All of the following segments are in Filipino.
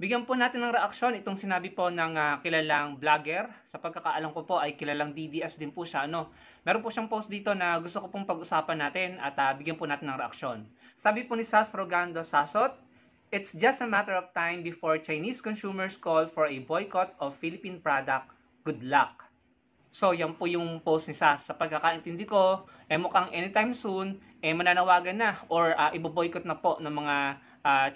Bigyan po natin ng reaksyon itong sinabi po ng kilalang vlogger. Sa pagkakaalam ko po ay kilalang DDS din po siya. Ano? Meron po siyang post dito na gusto ko pong pag-usapan natin at bigyan po natin ng reaksyon. Sabi po ni Sas Rogando Sasot, "It's just a matter of time before Chinese consumers call for a boycott of Philippine product. Good luck." So, yan po yung post ni Sas. Sa pagkakaintindi ko, mukhang anytime soon, mananawagan na or iboboycott na po ng mga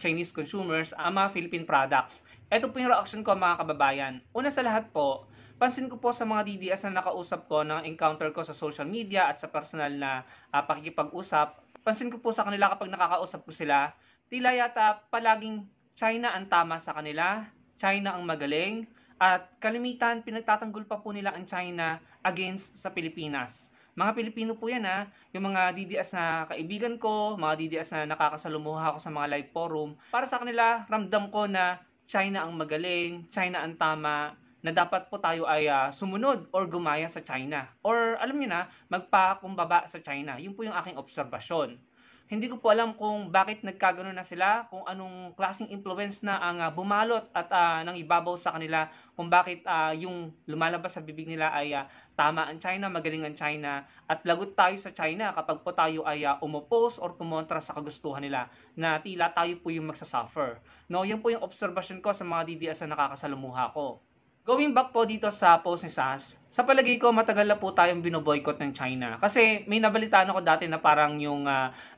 Chinese consumers ang mga Philippine products. Ito po yung reaction ko mga kababayan. Una sa lahat po, pansin ko po sa mga DDS na nakausap ko, ng encounter ko sa social media at sa personal na pakikipag-usap, pansin ko po sa kanila kapag nakakausap ko sila, tila yata palaging China ang tama sa kanila, China ang magaling, at kalimitan, pinagtatanggol pa po nila ang China against sa Pilipinas. Mga Pilipino po yan yung mga DDS na kaibigan ko, mga DDS na nakakasalumuha ako sa mga live forum. Para sa kanila, ramdam ko na China ang magaling, China ang tama, na dapat po tayo ay sumunod or gumaya sa China. Or alam niyo na, magpakumbaba sa China. Yun po yung aking obserbasyon. Hindi ko po alam kung bakit nagkagano na sila, kung anong klaseng influence na ang bumalot at nang ibabaw sa kanila, kung bakit yung lumalabas sa bibig nila ay tama ang China, magaling ang China, at lagot tayo sa China kapag po tayo ay umopose or kumontra sa kagustuhan nila, na tila tayo po yung magsasuffer. No, yan po yung observation ko sa mga DDS na nakakasalumuha ko. Going back po dito sa post ni Sas, sa palagay ko matagal na po tayong binoboycott ng China. Kasi may nabalitaan ako dati na parang yung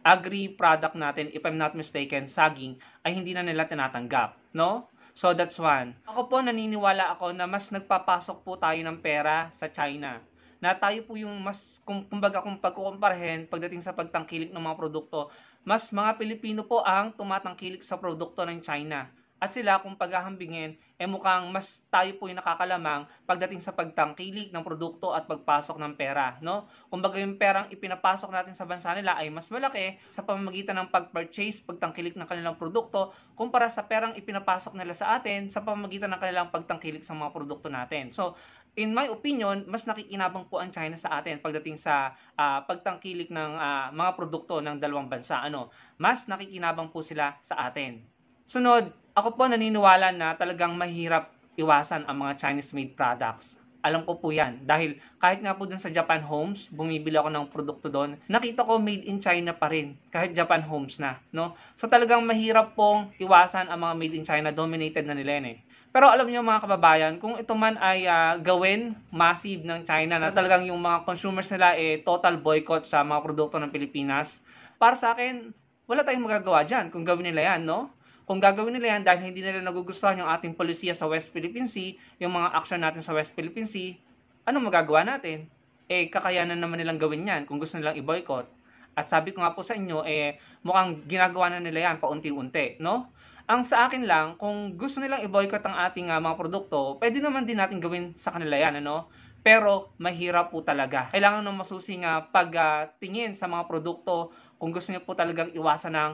agri product natin, if I'm not mistaken, saging, ay hindi na nila tinatanggap. No? So that's one. Ako po naniniwala ako na mas nagpapasok po tayo ng pera sa China. Na tayo po yung mas, kumbaga kung pagkukumparahin pagdating sa pagtangkilik ng mga produkto, mas mga Pilipino po ang tumatangkilik sa produkto ng China. At sila kung paghahambingin, mukhang mas tayo po yung nakakalamang pagdating sa pagtangkilik ng produkto at pagpasok ng pera, no? Kumbaga yung perang ipinapasok natin sa bansa nila ay mas malaki sa pamamagitan ng pag-purchase, pagtangkilik ng kanilang produkto kumpara sa perang ipinapasok nila sa atin sa pamamagitan ng kanilang pagtangkilik sa mga produkto natin. So, in my opinion, mas nakikinabang po ang China sa atin pagdating sa pagtangkilik ng mga produkto ng dalawang bansa. Mas nakikinabang po sila sa atin. Sunod, ako po naniniwala na talagang mahirap iwasan ang mga Chinese-made products. Alam ko po yan. Dahil kahit nga po dun sa Japan Homes, bumibili ako ng produkto doon, nakita ko made in China pa rin, kahit Japan Homes na. No? So talagang mahirap pong iwasan ang mga made in China, dominated na nila yan. Pero alam niyo mga kababayan, kung ito man ay gawin massive ng China na talagang yung mga consumers nila total boycott sa mga produkto ng Pilipinas, para sa akin, wala tayong magagawa dyan kung gawin nila yan, no? Kung gagawin nila yan dahil hindi nila nagugustuhan yung ating polisiya sa West Philippine Sea, yung mga action natin sa West Philippine Sea, anong magagawa natin? Kakayanan naman nilang gawin yan kung gusto nilang i-boycott. At sabi ko nga po sa inyo, mukhang ginagawa na nila yan paunti-unti, no? Ang sa akin lang, kung gusto nilang i-boycott ang ating mga produkto, pwede naman din natin gawin sa kanila yan, ano? Pero mahirap po talaga. Kailangan ng masusing pagtingin sa mga produkto kung gusto niyo po talagang iwasan ng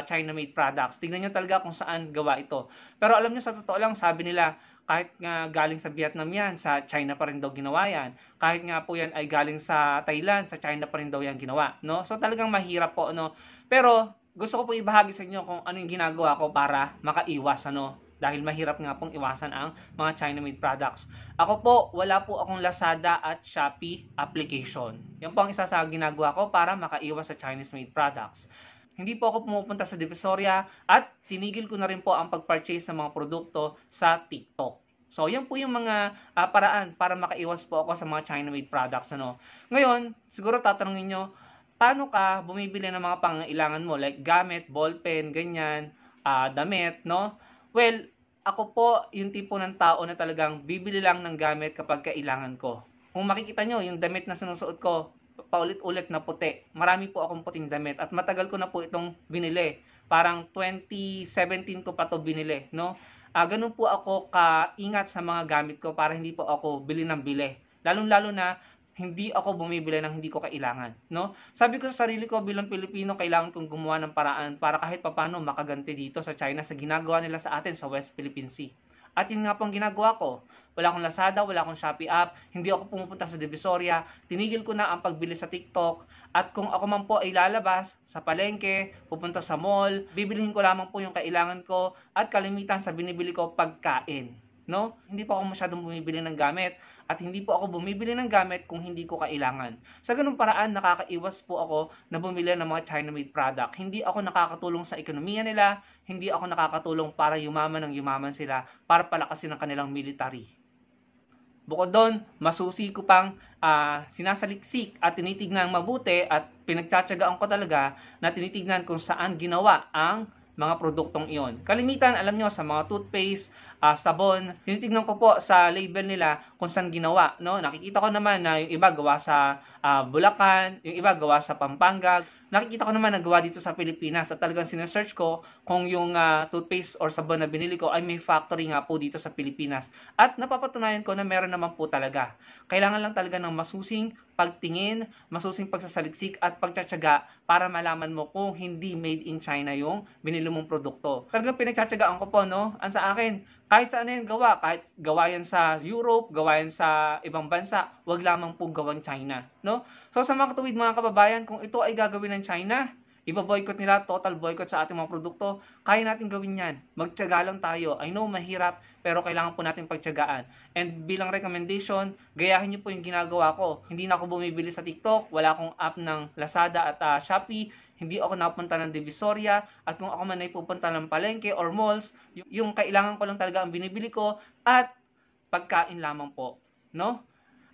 China-made products. Tingnan niyo talaga kung saan gawa ito. Pero alam niyo sa totoo lang, sabi nila, kahit nga galing sa Vietnam yan, sa China pa rin daw ginawa yan. Kahit nga po yan ay galing sa Thailand, sa China pa rin daw yan ginawa. No? So talagang mahirap po. Pero gusto ko po ibahagi sa inyo kung ano yung ginagawa ko para makaiwas. Dahil mahirap nga pong iwasan ang mga China-made products. Ako po, wala po akong Lazada at Shopee application. Yan po ang isa sa ginagawa ko para makaiwas sa Chinese-made products. Hindi po ako pumupunta sa Divisoria at tinigil ko na rin po ang pag-purchase ng mga produkto sa TikTok. So, yan po yung mga paraan para makaiwas po ako sa mga China-made products. Ngayon, siguro tatanungin nyo, paano ka bumibili ng mga pangailangan mo? Like gamit, ballpen, ganyan, damit, no? Well, ako po yung tipo ng tao na talagang bibili lang ng gamit kapag kailangan ko. Kung makikita nyo, yung damit na sinusuot ko, paulit-ulit na puti. Marami po akong puting damit at matagal ko na po itong binili. Parang 2017 ko pa to binili, no? Ganun po ako kaingat sa mga gamit ko para hindi po ako bili ng bili. Lalong-lalo na hindi ako bumibili ng hindi ko kailangan, no? Sabi ko sa sarili ko bilang Pilipino, kailangan kong gumawa ng paraan para kahit papaano makaganti dito sa China sa ginagawa nila sa atin sa West Philippine Sea. At yun nga po ang ginagawa ko. Wala akong Lazada, wala akong Shopee app, hindi ako pumupunta sa Divisoria, tinigil ko na ang pagbili sa TikTok, at kung ako man po ay lalabas sa palengke, pupunta sa mall, bibilihin ko lamang po yung kailangan ko at kalimitan sa binibili ko pagkain. No? Hindi po ako masyadong bumibili ng gamit at hindi po ako bumibili ng gamit kung hindi ko kailangan. Sa ganung paraan, nakakaiwas po ako na bumili ng mga China-made product. Hindi ako nakakatulong sa ekonomiya nila, hindi ako nakakatulong para yumaman ng yumaman sila, para palakasin ang kanilang military. Bukod doon, masusi ko pang sinasaliksik at tinitignan mabuti at pinagtsatsagaan ko talaga na tinitignan kung saan ginawa ang mga produktong iyon. Kalimitan, alam nyo, sa mga toothpaste, sabon, tinitignan ko po sa label nila kung saan ginawa. No? Nakikita ko naman na yung iba gawa sa Bulacan, yung iba gawa sa Pampanga. Nakikita ko naman na gawa dito sa Pilipinas at talagang sinesearch ko kung yung toothpaste or sabon na binili ko ay may factory nga po dito sa Pilipinas. At napapatunayan ko na meron naman po talaga. Kailangan lang talaga ng masusing pagtingin, masusing pagsasaliksik at pagtsatsaga para malaman mo kung hindi made in China yung binili mong produkto. Talagang pinagtsatsagaan ko po, no? Ang sa akin, kahit saan yan gawa, kahit gawa yan sa Europe, gawa yan sa ibang bansa, wag lamang po gawang China, no? So sa mga katuwid mga kababayan, kung ito ay gagawin ng China, iba-boycott nila, total boycott sa ating mga produkto, kaya natin gawin yan. Magtiyaga lang tayo. I know, mahirap, pero kailangan po natin pagtiyagaan. And bilang recommendation, gayahin niyo po yung ginagawa ko. Hindi na ako bumibili sa TikTok, wala akong app ng Lazada at Shopee, hindi ako napunta ng Divisoria, at kung ako man ay pupunta ng palengke or malls, yung kailangan ko lang talaga ang binibili ko, at pagkain lamang po. No?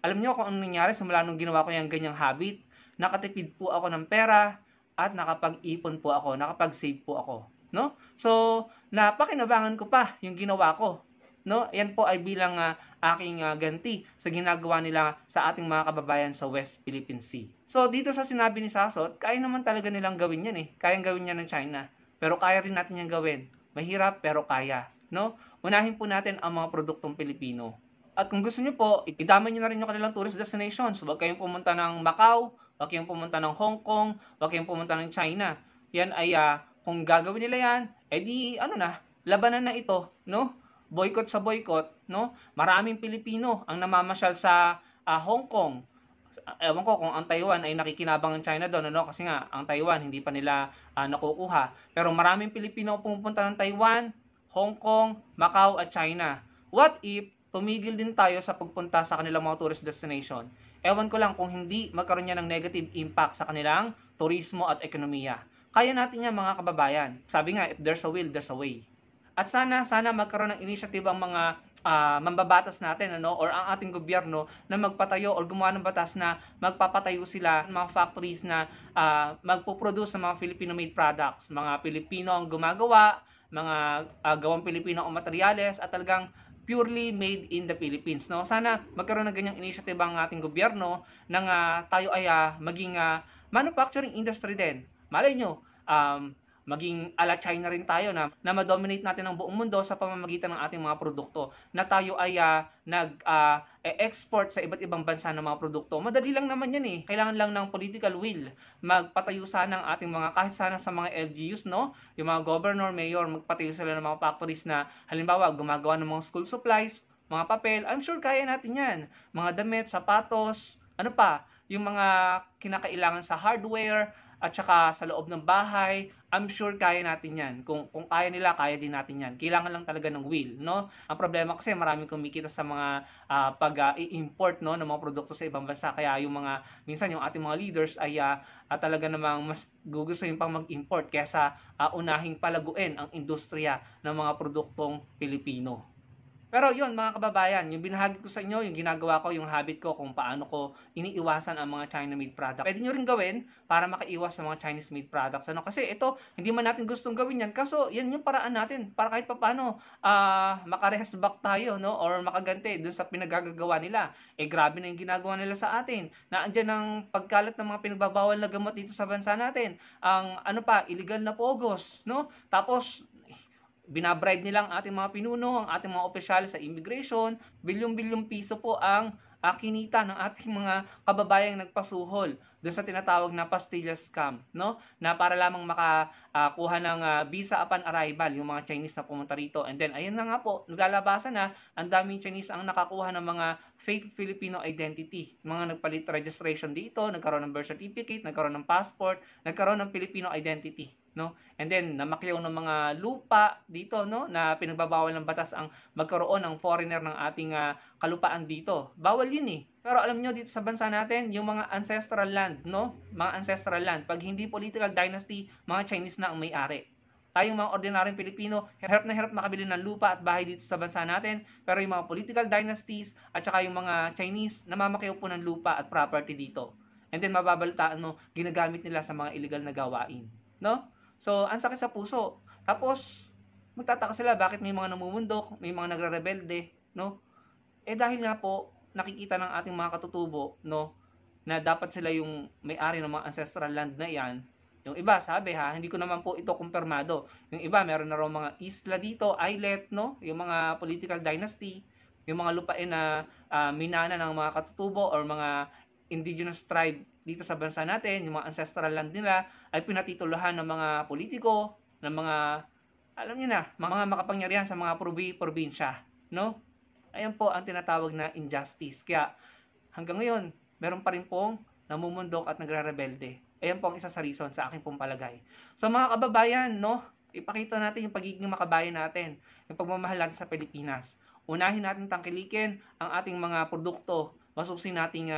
Alam niyo kung anong nangyari simula nung ginawa ko yung ganyang habit, nakatipid po ako ng pera, at nakapag-ipon po ako, nakapag-save po ako, no? So, napakinabangan ko pa yung ginawa ko, no? Yan po ay bilang aking ganti sa ginagawa nila sa ating mga kababayan sa West Philippine Sea. So, dito sa sinabi ni Sasot, kaya naman talaga nilang gawin yan eh. Kayang gawin yan ng China. Pero kaya rin natin yan gawin. Mahirap pero kaya, no? Unahin po natin ang mga produktong Pilipino. At kung gusto niyo po, idama niyo na rin yung kanilang tourist destinations. Huwag kayong pumunta ng Macau, huwag kayong pumunta ng Hong Kong, huwag kayong pumunta ng China. Yan ay, kung gagawin nila yan, edi labanan na ito, no? Boycott sa boycott, no? Maraming Pilipino ang namamasyal sa Hong Kong. Ewan ko kung ang Taiwan ay nakikinabang ng China doon, ano? Kasi nga, ang Taiwan hindi pa nila nakukuha. Pero maraming Pilipino ang pumupunta ng Taiwan, Hong Kong, Macau at China. What if tumigil din tayo sa pagpunta sa kanilang mga tourist destination? Ewan ko lang kung hindi magkaroon niya ng negative impact sa kanilang turismo at ekonomiya. Kaya natin yan mga kababayan. Sabi nga, if there's a will, there's a way. At sana magkaroon ng initiative ang mga mambabatas natin, ano, or ang ating gobyerno na magpatayo or gumawa ng batas na magpapatayo sila ng mga factories na magpo-produce ng mga Filipino-made products. Mga Pilipino ang gumagawa, mga gawang Pilipino ang materyales, at talagang purely made in the Philippines, no? Sana magkaroon ng ganyang initiative ang ating gobyerno nang tayo ay maging manufacturing industry din. Malay nyo, maging ala China rin tayo na ma-dominate natin ang buong mundo sa pamamagitan ng ating mga produkto. Na tayo ay export sa iba't ibang bansa ng mga produkto. Madali lang naman yan eh. Kailangan lang ng political will. Magpatayo sana ng ating mga, kahit sana sa mga LGUs, no? Yung mga governor, mayor, magpatayo sila ng mga factories na halimbawa gumagawa ng mga school supplies, mga papel. I'm sure kaya natin yan. Mga damit, sapatos, ano pa, yung mga kinakailangan sa hardware, at saka sa loob ng bahay, I'm sure kaya natin yan. Kung kaya nila, kaya din natin yan. Kailangan lang talaga ng will, no? Ang problema kasi maraming kumikita sa mga pag-i-import, no, ng mga produkto sa ibang bansa. Kaya yung mga, minsan yung ating mga leaders ay talaga namang mas gugustuhin pang mag-import kaysa unahing palaguin ang industriya ng mga produktong Pilipino. Pero yun mga kababayan, yung binahagi ko sa inyo, yung ginagawa ko, yung habit ko, kung paano ko iniiwasan ang mga China-made products. Pwede nyo rin gawin para makaiwas sa mga Chinese-made products. Ano? Kasi ito, hindi man natin gustong gawin yan. Kaso, yan yung paraan natin para kahit paano makarehas back tayo, no? Or makaganti dun sa pinagagagawa nila. Eh grabe na yung ginagawa nila sa atin. Na andyan ang pagkalat ng mga pinagbabawal na gamot dito sa bansa natin. Ang illegal na pogos, no? Tapos, binabride nilang ating mga pinuno, ang ating mga opisyal sa immigration, bilyong-bilyong piso po ang kinita ng ating mga kababayang nagpasuhol doon sa tinatawag na pastillas scam, no? Na para lamang makakuha ng visa upon arrival yung mga Chinese na pumunta rito. And then ayun na nga po, naglalabasan na ang daming Chinese ang nakakuha ng mga fake Filipino identity. Mga nagpalit registration dito, nagkaroon ng birth certificate, nagkaroon ng passport, nagkaroon ng Filipino identity, no? And then namakyaw ng mga lupa dito, no, na pinagbabawal ng batas ang magkaroon ng foreigner ng ating kalupaan dito. Bawal 'yun eh. Pero alam nyo, dito sa bansa natin, yung mga ancestral land, no? Mga ancestral land, pag hindi political dynasty, mga Chinese na ang may-ari. Tayong mga ordinaryong Pilipino, hirap na hirap makabili ng lupa at bahay dito sa bansa natin, pero yung mga political dynasties at saka yung mga Chinese, namamakiyaw po ng lupa at property dito. And then mababalitaan mo, ginagamit nila sa mga illegal na gawain, no? So, ang sakit sa puso. Tapos, magtataka sila bakit may mga namumundok, may mga nagre-rebelde, no? Dahil nga po, nakikita ng ating mga katutubo, no, na dapat sila yung may-ari ng mga ancestral land na yan. Yung iba, sabi hindi ko naman po ito kumpirmado. Yung iba, meron na raw mga isla dito, islet, no, yung mga political dynasty, yung mga lupain na minana ng mga katutubo or mga indigenous tribe dito sa bansa natin, yung mga ancestral land nila, ay pinatituluhan ng mga politiko, ng mga, alam niyo na, mga makapangyarihan sa mga probinsya, no? Ayan po ang tinatawag na injustice. Kaya hanggang ngayon, meron pa rin pong namumundok at nagre-rebelde. Ayan po ang isa sa reason sa aking pong palagay. So mga kababayan, no, ipakita natin yung pagiging makabayan natin, yung pagmamahal natin sa Pilipinas. Unahin natin tangkilikin ang ating mga produkto, masusin nating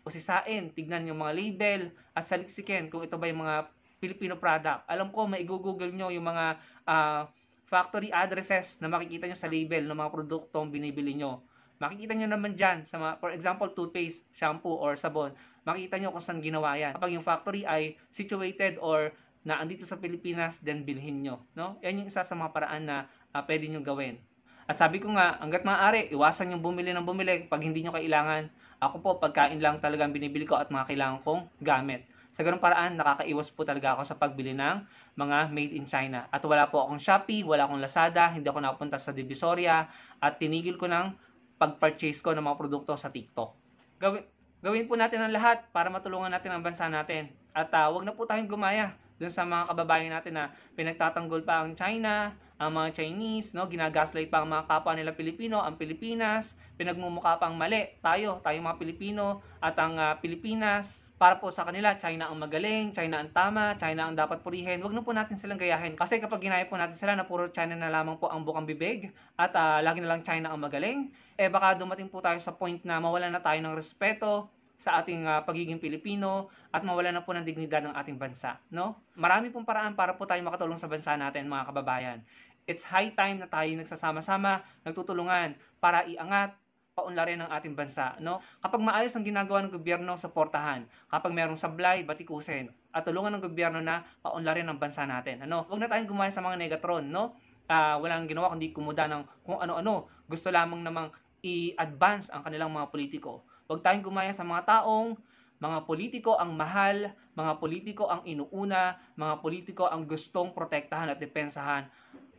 usisain, tignan yung mga label at saliksikin kung ito ba yung mga Filipino product. Alam ko, mai-google nyo yung mga factory addresses na makikita nyo sa label ng mga produktong binibili nyo. Makikita nyo naman dyan, sa for example, toothpaste, shampoo, or sabon. Makikita nyo kung saan ginawa yan. Kapag yung factory ay situated or na andito sa Pilipinas, then bilhin nyo. No? Yan yung isa sa mga paraan na pwede nyo gawin. At sabi ko nga, hanggat maaari, iwasan yung bumili ng bumili pag hindi nyo kailangan. Ako po, pagkain lang talagang binibili ko at mga kailangan kong gamit. Sa ganung paraan, nakakaiwas po talaga ako sa pagbili ng mga made in China. At wala po akong Shopee, wala akong Lazada, hindi ako napunta sa Divisoria, at tinigil ko ng pag-purchase ko ng mga produkto sa TikTok. Gawin po natin ang lahat para matulungan natin ang bansa natin. At wag na po tayong gumaya dun sa mga kababayan natin na pinagtatanggol pa ang China, ang mga Chinese, no, ginagaslight pa ang mga kapwa nila Pilipino, ang Pilipinas, pinagmumukha pang mali. Tayo mga Pilipino at ang Pilipinas, para po sa kanila, China ang magaling, China ang tama, China ang dapat purihin. Wag na po natin silang gayahin. Kasi kapag ginaya po natin sila na puro China na lamang po ang bukang bibig at lagi na lang China ang magaling, baka dumating po tayo sa point na mawalan na tayo ng respeto sa ating pagiging Pilipino at mawalan na po ng dignidad ng ating bansa, no? Marami pong paraan para po tayo makatulong sa bansa natin, mga kababayan. It's high time na tayo nagsasama-sama, nagtutulungan para iangat, paunlarin ang ating bansa, no? Kapag maayos ang ginagawa ng gobyerno, suportahan. Kapag mayroong sablay, batikusin. At tulungan ng gobyerno na paunlarin ang bansa natin, ano? Huwag na tayong gumaya sa mga negatron, no? Walang ginawa kundi kumuda ng kung ano-ano. Gusto lamang namang i-advance ang kanilang mga politiko. Huwag tayong gumaya sa mga taong mga politiko ang mahal, mga politiko ang inuuna, mga politiko ang gustong protektahan at depensahan.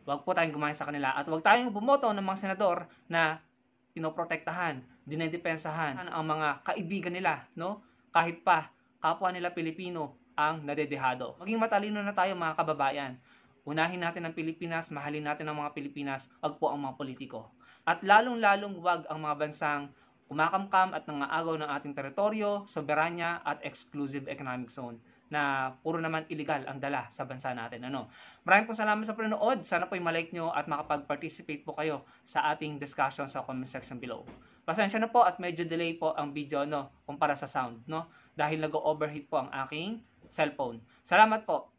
Huwag po tayong gumaya sa kanila. At huwag tayong bumoto ng mga senador na pinoprotektahan, dinedepensahan ang mga kaibigan nila, no? Kahit pa kapwa nila Pilipino ang nadedehado. Maging matalino na tayo, mga kababayan. Unahin natin ang Pilipinas, mahalin natin ang mga Pilipinas, wag po ang mga politiko. At lalong-lalong wag ang mga bansang kumakamkam at nangaagaw ng ating teritoryo, soberanya at exclusive economic zone na puro naman illegal ang dala sa bansa natin. Ano? Maraming po salamat sa panonood. Sana po i-like nyo at makapag-participate po kayo sa ating discussion sa comment section below. Pasensya na po at medyo delay po ang video, no, kumpara sa sound, no, dahil nag-overheat po ang aking cellphone. Salamat po.